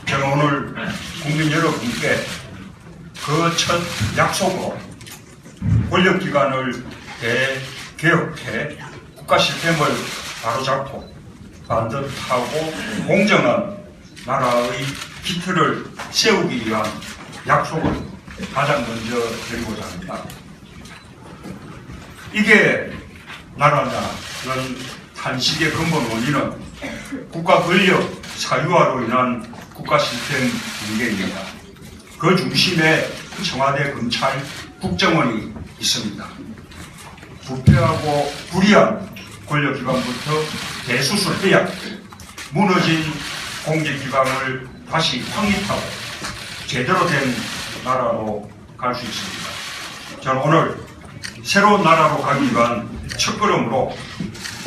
제가 오늘 국민 여러분께 그 첫 약속으로 권력기관을 대개혁해 국가 시스템을 바로잡고 반듯하고 공정한 나라의 기틀을 세우기 위한 약속을 가장 먼저 드리고자 합니다. 이게 나라냐는 탄식의 근본 원인은 국가 권력 사유화로 인한 국가 시스템 붕괴입니다. 그 중심에 청와대, 검찰, 국정원이 있습니다. 부패하고 불의한 권력기관부터 대수술해야 무너진 공직기관을 다시 확립하고 제대로 된 나라로 갈 수 있습니다. 저는 오늘 새로운 나라로 가기 위한 첫걸음으로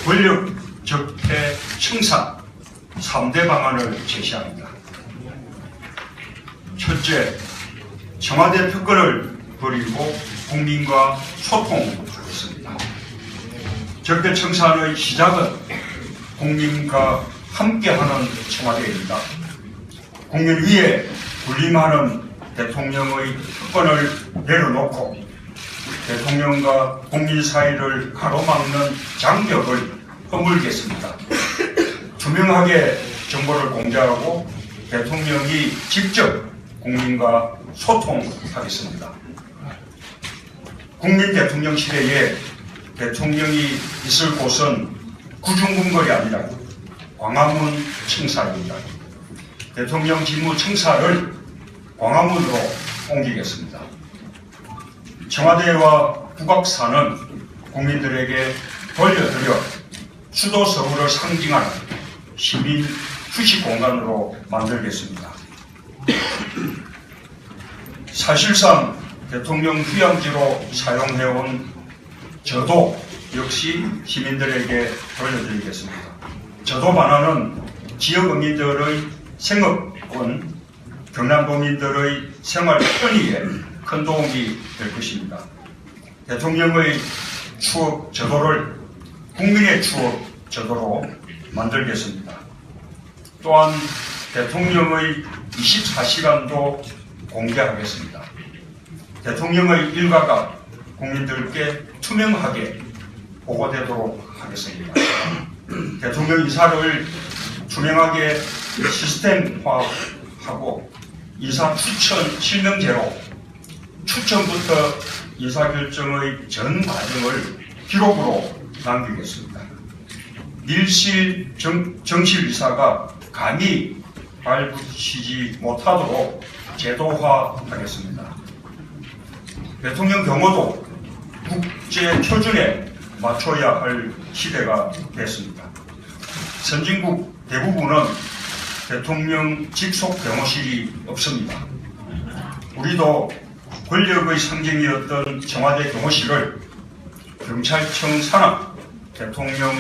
권력 적폐 청산 3대 방안을 제시합니다. 첫째, 청와대 특권을 버리고 국민과 소통하겠습니다. 적폐 청산의 시작은 국민과 함께하는 청와대입니다. 국민 위에 군림하는 대통령의 특권을 내려놓고 대통령과 국민 사이를 가로막는 장벽을 허물겠습니다. 투명하게 정보를 공개하고 대통령이 직접 국민과 소통하겠습니다. 국민 대통령 시대에 대통령이 있을 곳은 구중궁궐이 아니라 광화문 청사입니다. 대통령 직무 청사를 광화문으로 옮기겠습니다. 청와대와 국악사는 국민들에게 돌려드려 수도 서울을 상징하는 시민 휴식 공간으로 만들겠습니다. 사실상 대통령 휴양지로 사용해온 저도 역시 시민들에게 돌려드리겠습니다. 저도 반환은 지역 어민들의 생업권, 경남도민들의 생활 편의에 큰 도움이 될 것입니다. 대통령의 추억 저도를 국민의 추억 저도로 만들겠습니다. 또한 대통령의 24시간도 공개하겠습니다. 대통령의 일과가 국민들께 투명하게 보고되도록 하겠습니다. 대통령 인사를 투명하게 시스템화하고 인사 추천 실명제로 추천부터 인사결정의 전 과정을 기록으로 남기겠습니다. 밀실 정실이사가 감히 발붙이지 못하도록 제도화하겠습니다. 대통령 경호도 국제 표준에 맞춰야 할 시대가 됐습니다. 선진국 대부분은 대통령 직속 경호실이 없습니다. 우리도 권력의 상징이었던 청와대 경호실을 경찰청 산하 대통령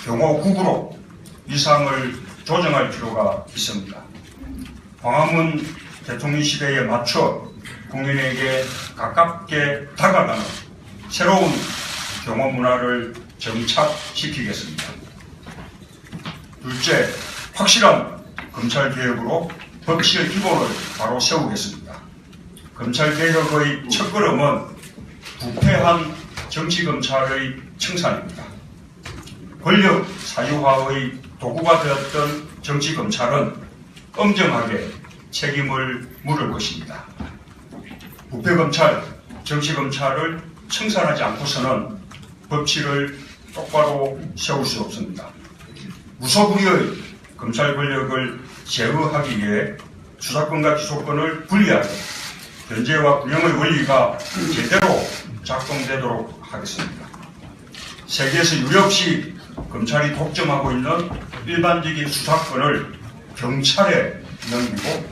경호국으로 위상을 조정할 필요가 있습니다. 광화문 대통령시대에 맞춰 국민에게 가깝게 다가가는 새로운 경호 문화를 정착시키겠습니다. 둘째, 확실한 검찰개혁으로 법치의 기본을 바로 세우겠습니다. 검찰개혁의 첫걸음은 부패한 정치검찰의 청산입니다. 권력 사유화의 도구가 되었던 정치검찰은 엄정하게 책임을 물을 것입니다. 부패검찰, 정치검찰을 청산하지 않고서는 법치를 똑바로 세울 수 없습니다. 무소불위의 검찰 권력을 제어하기 위해 수사권과 기소권을 분리하게 견제와 균형의 원리가 제대로 작동되도록 하겠습니다. 세계에서 유례없이 검찰이 독점하고 있는 일반적인 수사권을 경찰에 넘기고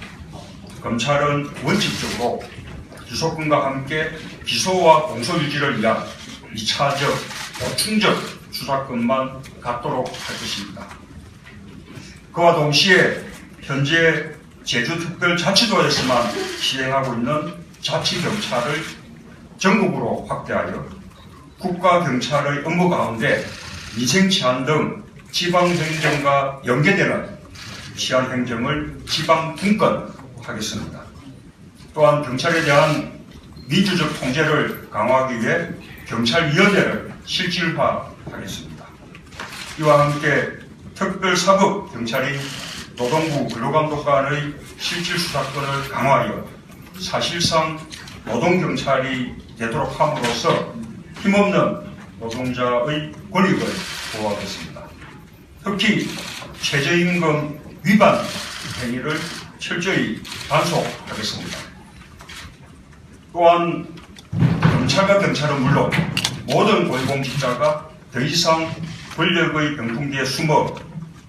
검찰은 원칙적으로 기소권과 함께 기소와 공소유지를 위한 2차적, 보충적 수사권만 갖도록 할 것입니다. 그와 동시에 현재 제주특별자치도에서만 시행하고 있는 자치경찰을 전국으로 확대하여 국가경찰의 업무 가운데 위생치안 등 지방행정과 연계되는 치안행정을 지방분권하겠습니다. 또한 경찰에 대한 민주적 통제를 강화하기 위해 경찰위원회를 실질화하겠습니다. 이와 함께 특별사법 경찰인 노동부 근로감독관의 실질수사권을 강화하여 사실상 노동경찰이 되도록 함으로써 힘없는 노동자의 권익을 보호하겠습니다. 특히 최저임금 위반 행위를 철저히 단속하겠습니다. 또한 검찰과 경찰은 물론 모든 고위공직자가 더 이상 권력의 병풍기에 숨어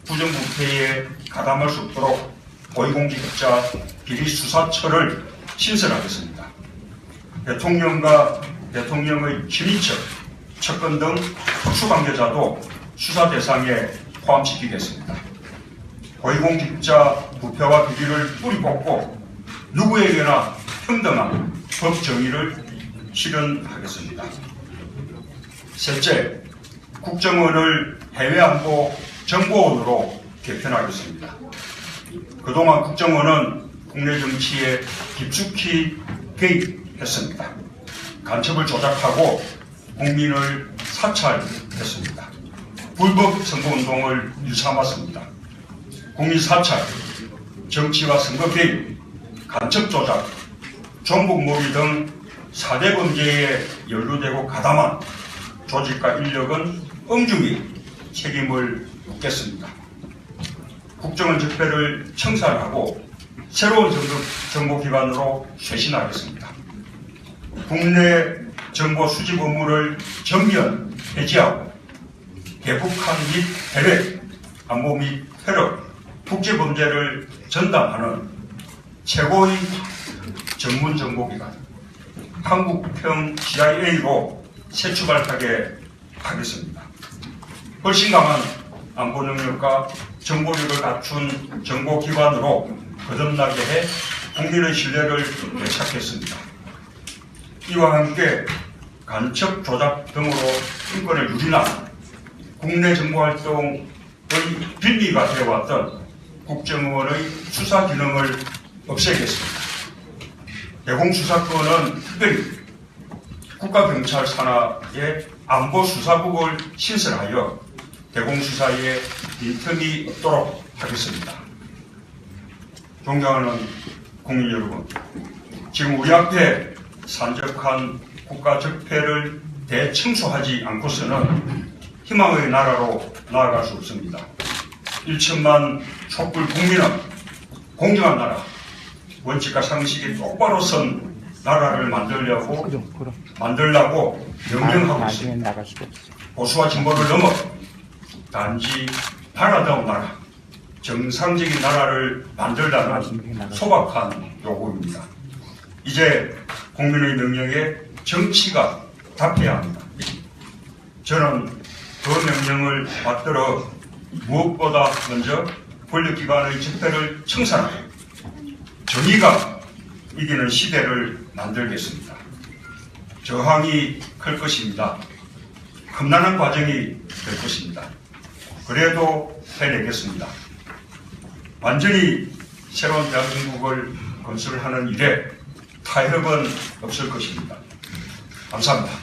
부정부패에 가담할 수 없도록 고위공직자 비리수사처를 신설하겠습니다. 대통령과 대통령의 친인척, 측근 등 특수관계자도 수사 대상에 포함시키겠습니다. 고위공직자 부패와 비리를 뿌리 뽑고 누구에게나 평등한 법 정의를 실현하겠습니다. 셋째, 국정원을 해외안보 정보원으로 개편하겠습니다. 그동안 국정원은 국내 정치에 깊숙이 개입했습니다. 간첩을 조작하고 국민을 사찰했습니다. 불법 선거운동을 일삼았습니다. 국민 사찰, 정치와 선거 개입, 간첩 조작, 종북몰이 등 4대 범죄에 연루되고 가담한 조직과 인력은 엄중히 책임을 묻겠습니다. 국정원 적폐를 청산하고 새로운 정보기관으로 쇄신하겠습니다. 국내 정보 수집 업무를 전면 해지하고 대북한 및 해외, 안보 및 테러, 국제범죄를 전담하는 최고의 전문 정보기관 한국형 CIA로 새 출발하게 하겠습니다. 훨씬 강한 안보 능력과 정보력을 갖춘 정보기관으로 거듭나게 해 국민의 신뢰를 되찾겠습니다. 이와 함께 간첩 조작 등으로 인권을 유린한 국내 정보활동의 빌미가 되어왔던 국정원의 수사 기능을 없애겠습니다. 대공수사권은 특별히 국가경찰 산하의 안보수사국을 신설하여 대공수사에 빈틈이 없도록 하겠습니다. 존경하는 국민 여러분, 지금 우리 앞에 산적한 국가 적폐를 대청소하지 않고서는 희망의 나라로 나아갈 수 없습니다. 1천만 촛불 국민은 공정한 나라, 원칙과 상식이 똑바로 선 나라를 만들려고 명령하고 있습니다. 보수와 진보를 넘어 단지 바라다운 나라, 정상적인 나라를 만들라는 소박한 요구입니다. 이제 국민의 명령에 정치가 답해야 합니다. 저는 그 명령을 받들어 무엇보다 먼저 권력기관의 적폐를 청산하고 정의가 이기는 시대를 만들겠습니다. 저항이 클 것입니다. 험난한 과정이 될 것입니다. 그래도 해내겠습니다. 완전히 새로운 대한민국을 건설하는 일에 타협은 없을 것입니다. 감사합니다.